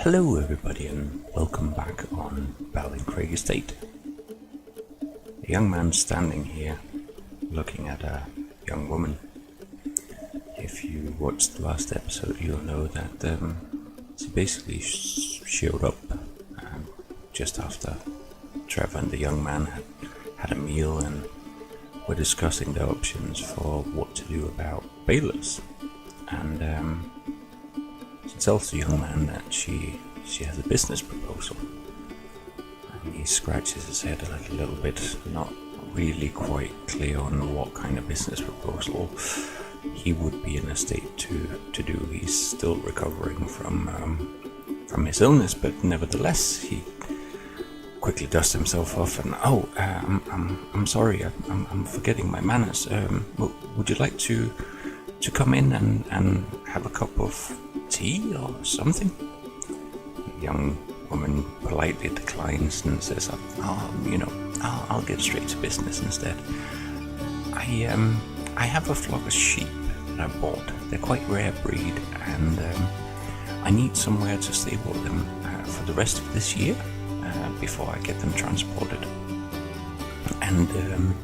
Hello everybody and welcome back on BallinCraig estate. A young man standing here looking at a young woman. If you watched the last episode you'll know that she basically showed up just after Trevor and the young man had a meal and were discussing the options for what to do about balers. And she tells the young man that she has a business proposal. And he scratches his head a little bit, not really quite clear on what kind of business proposal he would be in a state to do. He's still recovering from his illness, but nevertheless he quickly dusts himself off and I'm sorry, I'm forgetting my manners. Would you like to come in and have a cup of tea or something? The young woman politely declines and says, I'll get straight to business instead. I have a flock of sheep that I bought. They're quite rare breed, and I need somewhere to stable them for the rest of this year before I get them transported. And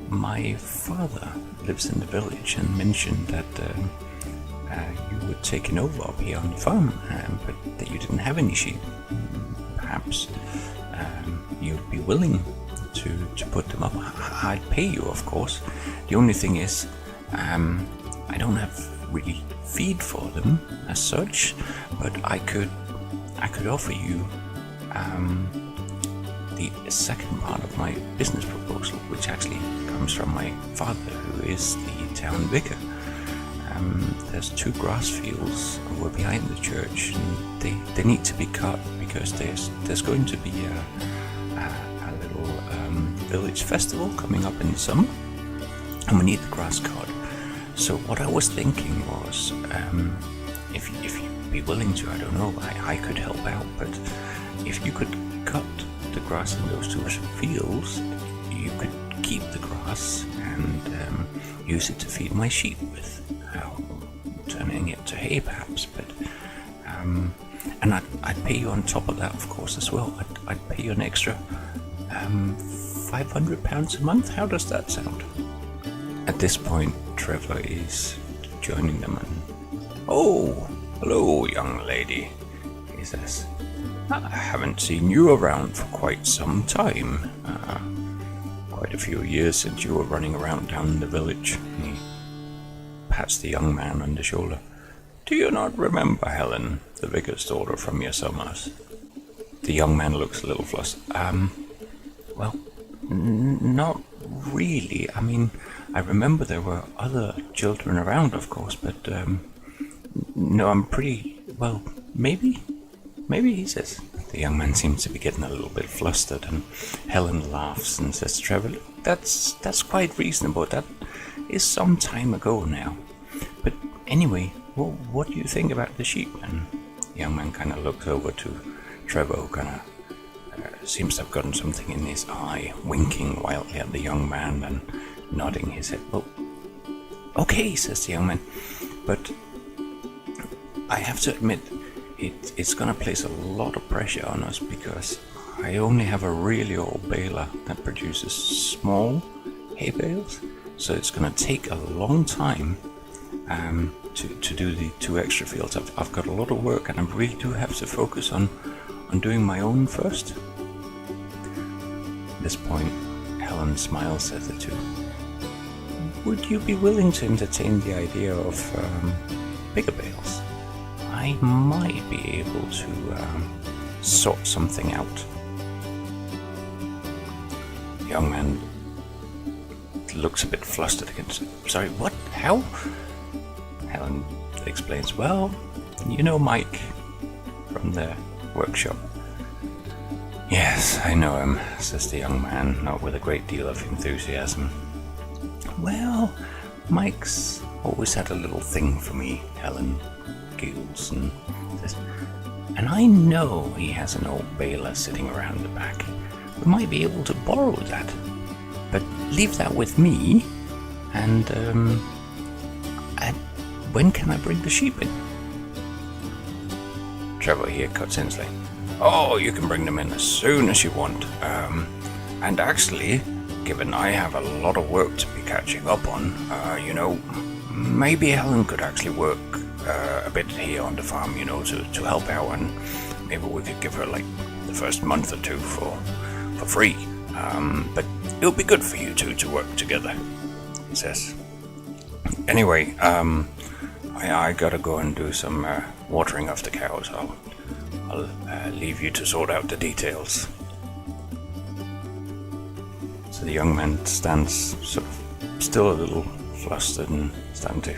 my father lives in the village and mentioned that you were taking over up here on the farm, but that you didn't have any sheep. Perhaps you'd be willing to put them up. I'd pay you, of course. The only thing is, I don't have really feed for them as such, but I could offer you the second part of my business proposal, which actually comes from my father, who is the town vicar. There's 2 grass fields over behind the church, and they need to be cut because there's going to be a little village festival coming up in the summer, and we need the grass cut. So what I was thinking was, if you'd be willing to, I don't know, I could help out, but if you could cut the grass in those 2 fields, you could keep the grass and use it to feed my sheep with, turning it to hay perhaps, but and I'd pay you on top of that, of course, as well. I'd pay you an extra £500 a month. How does that sound? At this point Trevor is joining them and, "Oh, hello young lady," he says. "I haven't seen you around for quite some time. Quite a few years since you were running around down in the village." And he pats the young man on the shoulder. "Do you not remember Helen, the vicar's daughter from your summers?" The young man looks a little flustered. Well, not really. I mean, I remember there were other children around, of course, but no, I'm pretty, well, maybe, he says. The young man seems to be getting a little bit flustered, and Helen laughs and says to Trevor, that's quite reasonable. That is some time ago now. But anyway, well, what do you think about the sheep? And the young man kind of looks over to Trevor, who kind of seems to have gotten something in his eye, winking wildly at the young man and nodding his head. "Well, okay," says the young man, "but I have to admit, it's gonna place a lot of pressure on us because I only have a really old baler that produces small hay bales, so it's gonna take a long time to do the 2 extra fields. I've got a lot of work, and I really do have to focus on doing my own first." At this point, Helen smiles at the 2. "Would you be willing to entertain the idea of bigger bales? I might be able to sort something out." The young man looks a bit flustered again. "Sorry, what? How?" Helen explains, "Well, you know Mike from the workshop." "Yes, I know him," says the young man, not with a great deal of enthusiasm. "Well, Mike's always had a little thing for me," Helen giggles and says, "and I know he has an old baler sitting around the back. We might be able to borrow that, but leave that with me, and when can I bring the sheep in?" Trevor here cuts in, like, oh, you can bring them in as soon as you want. And actually, given I have a lot of work to be catching up on, maybe Helen could actually work a bit here on the farm, to help out, and maybe we could give her like the first month or two for free. But it'll be good for you two to work together, he says. Anyway, I gotta go and do some watering of the cows. I'll leave you to sort out the details. So the young man stands sort of still a little flustered and starting to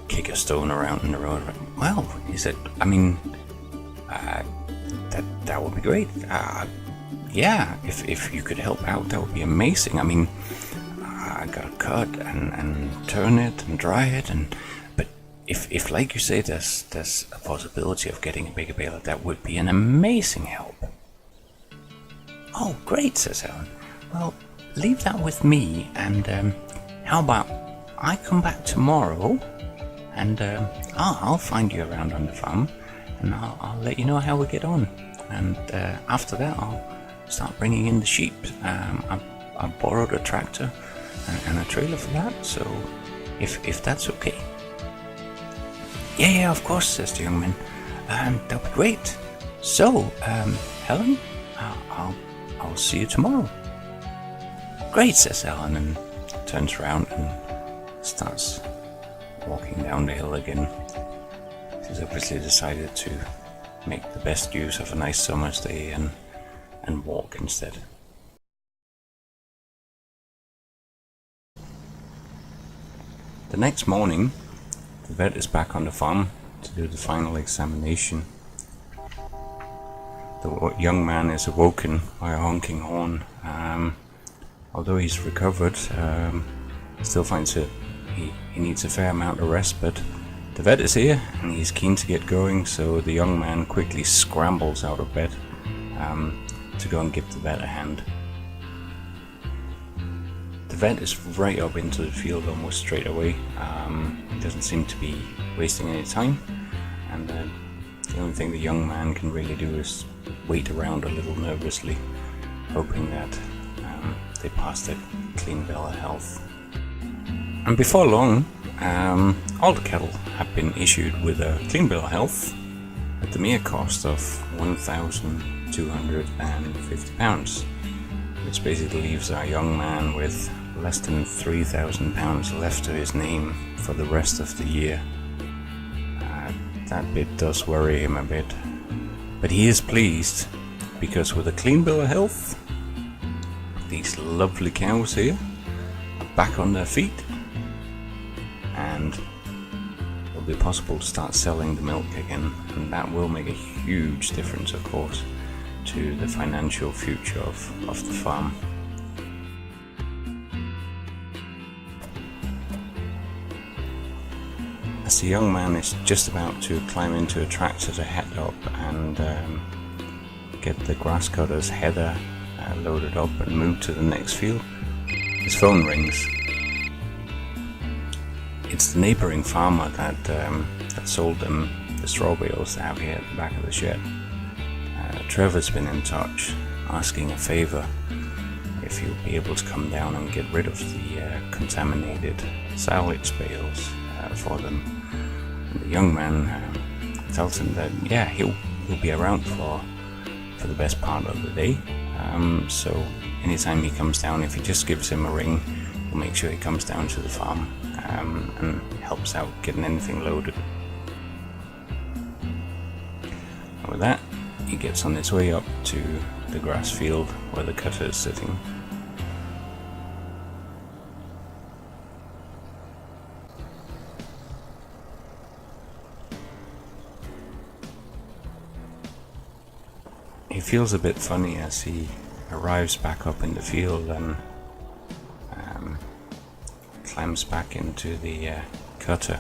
kick a stone around in the road. Well, he said, I mean, that would be great. Yeah, if you could help out, that would be amazing. I mean, I gotta cut and turn it and dry it, but if like you say, there's a possibility of getting a bigger bale, that would be an amazing help. Oh, great, says Helen. Well, leave that with me, and how about I come back tomorrow, and I'll find you around on the farm, and I'll let you know how we get on, and after that I'll start bringing in the sheep. I borrowed a tractor and a trailer for that, so if that's okay. Yeah, of course, says the young man. That'll be great. So, Helen, I'll see you tomorrow. Great, says Helen, and turns around and starts walking down the hill again. She's obviously decided to make the best use of a nice summer's day and walk instead. The next morning, the vet is back on the farm to do the final examination. The young man is awoken by a honking horn. Although he's recovered, he still finds it he needs a fair amount of rest, but the vet is here and he's keen to get going, so the young man quickly scrambles out of bed to go and give the vet a hand. The vet is right up into the field almost straight away. He doesn't seem to be wasting any time, and the only thing the young man can really do is wait around a little nervously, hoping that they pass their clean bill of health. And before long, all the cattle have been issued with a clean bill of health at the mere cost of £1,250, which basically leaves our young man with less than £3,000 left to his name for the rest of the year. That bit does worry him a bit, but he is pleased because with a clean bill of health, these lovely cows here are back on their feet, and it'll be possible to start selling the milk again, and that will make a huge difference, of course, to the financial future of the farm. As the young man is just about to climb into a tractor to head up and get the grass cutter's header loaded up and moved to the next field, his phone rings. It's the neighbouring farmer that sold them the straw bales they have here at the back of the shed. Trevor's been in touch, asking a favour if he'll be able to come down and get rid of the contaminated silage bales for them. And the young man tells him that he'll be around for the best part of the day. So anytime he comes down, if he just gives him a ring, we'll make sure he comes down to the farm and helps out getting anything loaded. And with that, he gets on his way up to the grass field where the cutter is sitting. He feels a bit funny as he arrives back up in the field and climbs back into the cutter.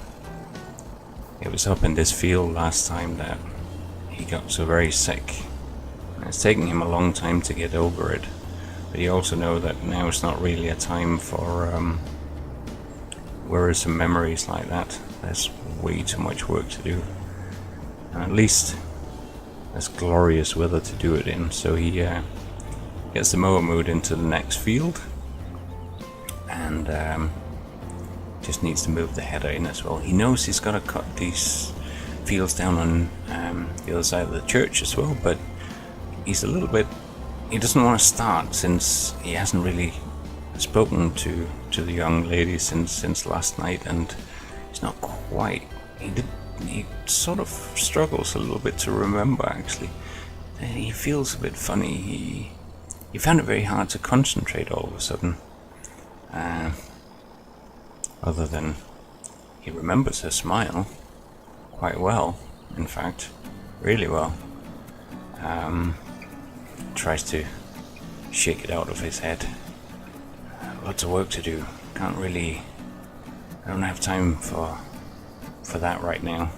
It was up in this field last time that he got so very sick. It's taken him a long time to get over it, but you also know that now it's not really a time for worrisome memories like that. There's way too much work to do, and at least glorious weather to do it in. So he gets the mower moved into the next field, and just needs to move the header in as well. He knows he's got to cut these fields down on the other side of the church as well, but he's a little bit, he doesn't want to start since he hasn't really spoken to the young lady since last night, and he's not quite, he sort of struggles a little bit to remember actually. He feels a bit funny. He found it very hard to concentrate all of a sudden. Other than he remembers her smile quite well, in fact, really well. Tries to shake it out of his head. Lots of work to do. I don't have time for that right now.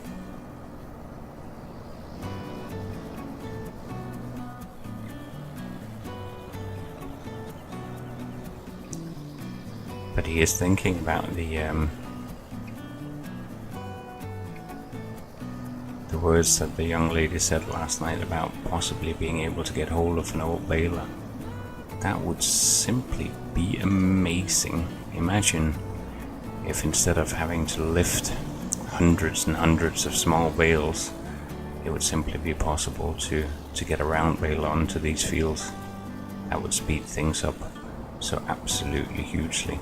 But he is thinking about the words that the young lady said last night about possibly being able to get hold of an old baler. That would simply be amazing. Imagine if instead of having to lift hundreds and hundreds of small bales, it would simply be possible to get a round bale onto these fields. That would speed things up so absolutely hugely.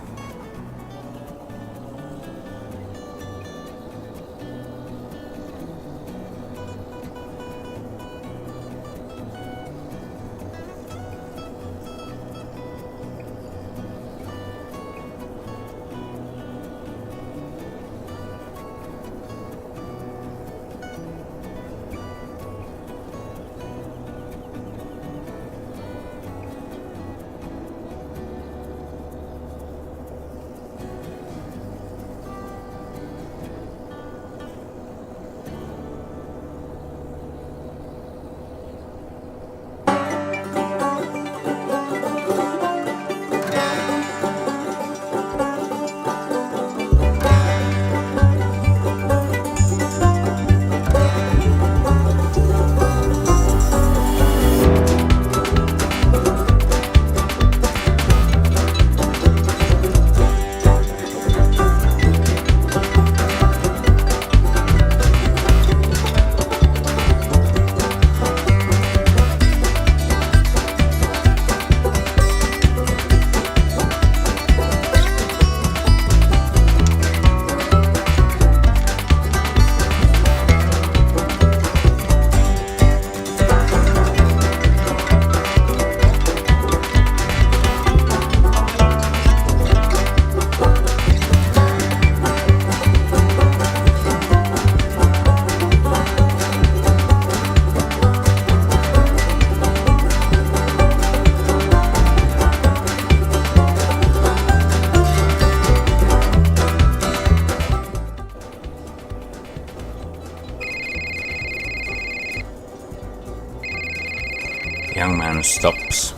The young man stops.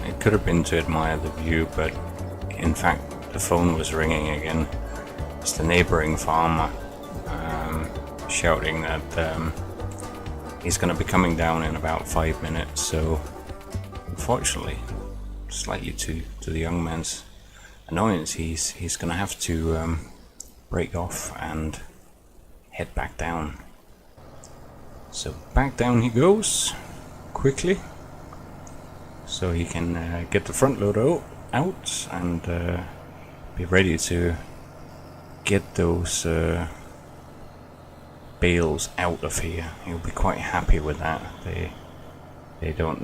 It could have been to admire the view, but in fact the phone was ringing again. It's the neighboring farmer shouting that he's going to be coming down in about 5 minutes. So unfortunately, slightly to the young man's annoyance, he's going to have to break off and head back down. So back down he goes quickly, so he can get the front loader out and be ready to get those bales out of here. He'll be quite happy with that. They don't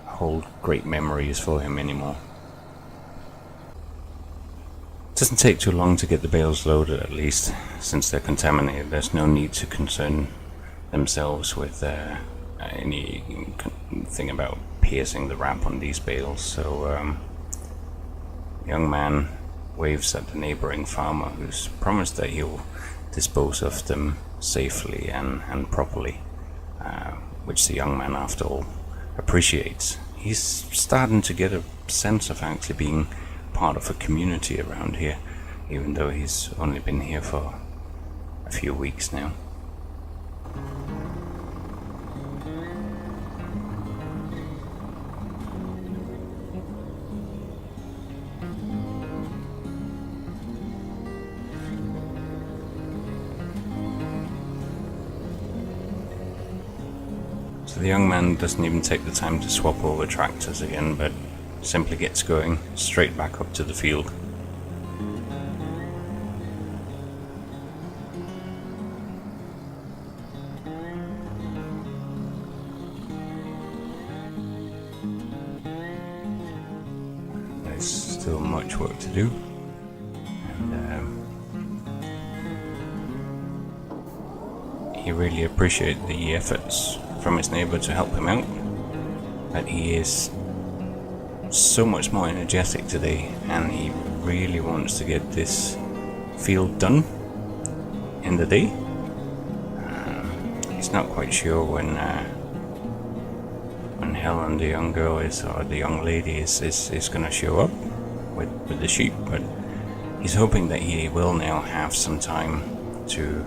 hold great memories for him anymore. It doesn't take too long to get the bales loaded, at least, since they're contaminated. There's no need to concern themselves with anything about piercing the wrap on these bales. So the young man waves at the neighboring farmer, who's promised that he'll dispose of them safely and properly, which the young man, after all, appreciates. He's starting to get a sense of actually being part of a community around here, even though he's only been here for a few weeks now. So the young man doesn't even take the time to swap over tractors again, but simply gets going straight back up to the field. There's still much work to do, and he really appreciates the efforts from his neighbor to help him out, but he is so much more energetic today, and he really wants to get this field done in the day. He's not quite sure when Helen, the young girl, or the young lady is gonna show up with the sheep, but he's hoping that he will now have some time to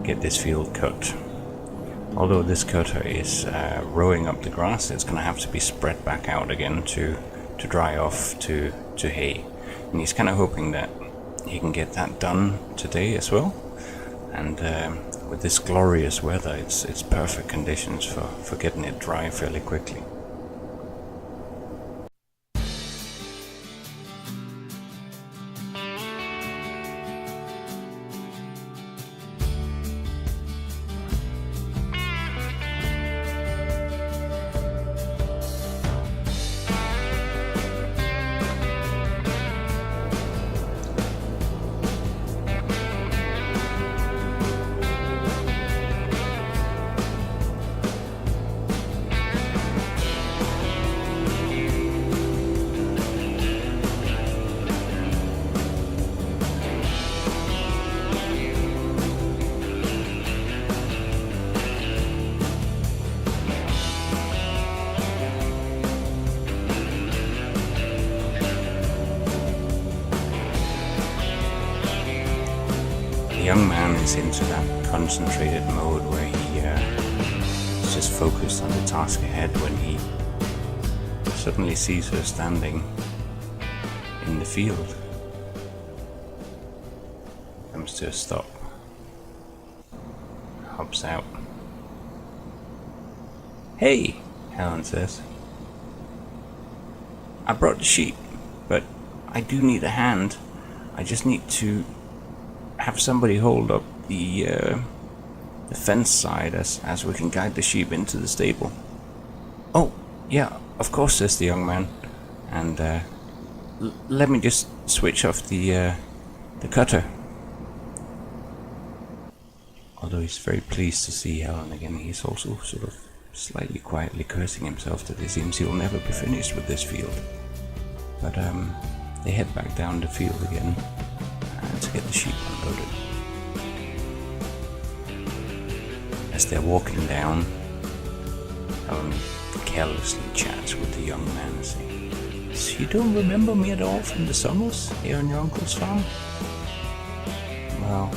get this field cut. Although this cutter is rowing up the grass, it's going to have to be spread back out again to dry off to hay. And he's kind of hoping that he can get that done today as well. And with this glorious weather, it's perfect conditions for getting it dry fairly quickly. The young man is into that concentrated mode where he is just focused on the task ahead when he suddenly sees her standing in the field. Comes to a stop. Hops out. "Hey," Helen says. "I brought the sheep, but I do need a hand. I just need to have somebody hold up the fence side as we can guide the sheep into the stable." "Oh, yeah, of course," says the young man. And let me just switch off the cutter. Although he's very pleased to see Helen again, he's also sort of slightly quietly cursing himself that it seems he'll never be finished with this field. But they head back down the field again to get the sheep unloaded. As they're walking down, Helen carelessly chats with the young man, saying, "So you don't remember me at all from the summers here on your uncle's farm?" "Well,"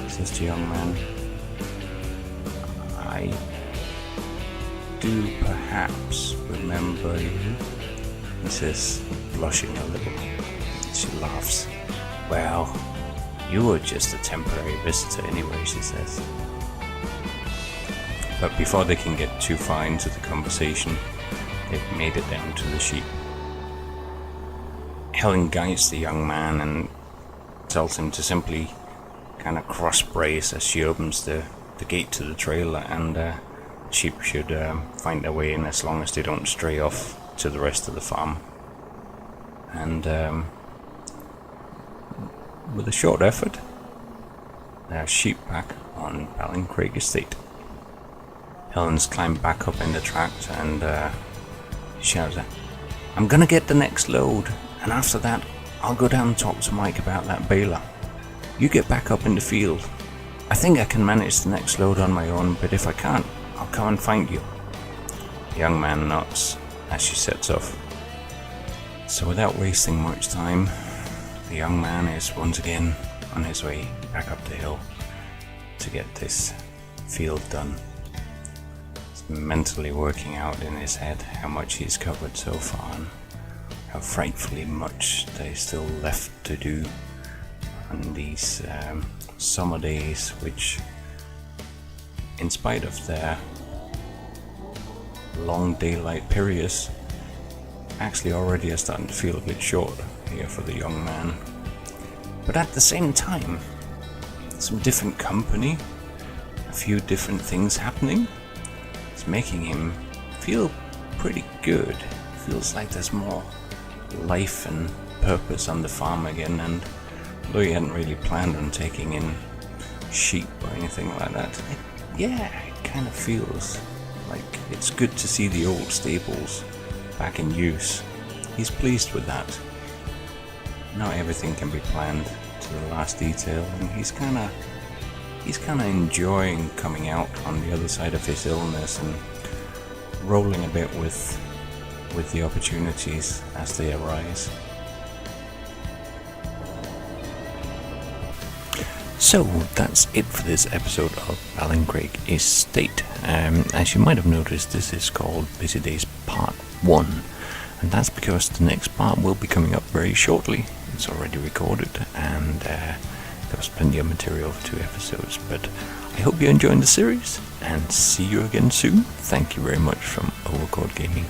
says the young man, "I do perhaps remember you," he says, blushing a little. She laughs. "Well, you were just a temporary visitor anyway," she says. But before they can get too far into the conversation, they've made it down to the sheep. Helen guides the young man and tells him to simply kind of cross-brace as she opens the gate to the trailer, and sheep should find their way in as long as they don't stray off to the rest of the farm. And with a short effort, there are sheep back on BallinCraig estate. Helen's climbed back up in the tractor and shouts out, "I'm gonna get the next load, and after that I'll go down and talk to Mike about that baler. You get back up in the field. I think I can manage the next load on my own, but if I can't, I'll come and find you." The young man nods as she sets off. So without wasting much time, the young man is once again on his way back up the hill to get this field done. He's mentally working out in his head how much he's covered so far and how frightfully much there's still left to do on these summer days, which, in spite of their long daylight periods actually already are starting to feel a bit short here for the young man. But at the same time, some different company, a few different things happening, it's making him feel pretty good. Feels like there's more life and purpose on the farm again, and although he hadn't really planned on taking in sheep or anything like that, it kind of feels like it's good to see the old stables back in use. He's pleased with that. Now everything can be planned to the last detail, and he's kind of enjoying coming out on the other side of his illness and rolling a bit with the opportunities as they arise. So that's it for this episode of BallinCraig Estate. As you might have noticed, this is called Busy Days Part 1, and that's because the next part will be coming up very shortly. It's already recorded, and there was plenty of material for 2 episodes, but I hope you're enjoying the series, and see you again soon. Thank you very much from Overcord Gaming.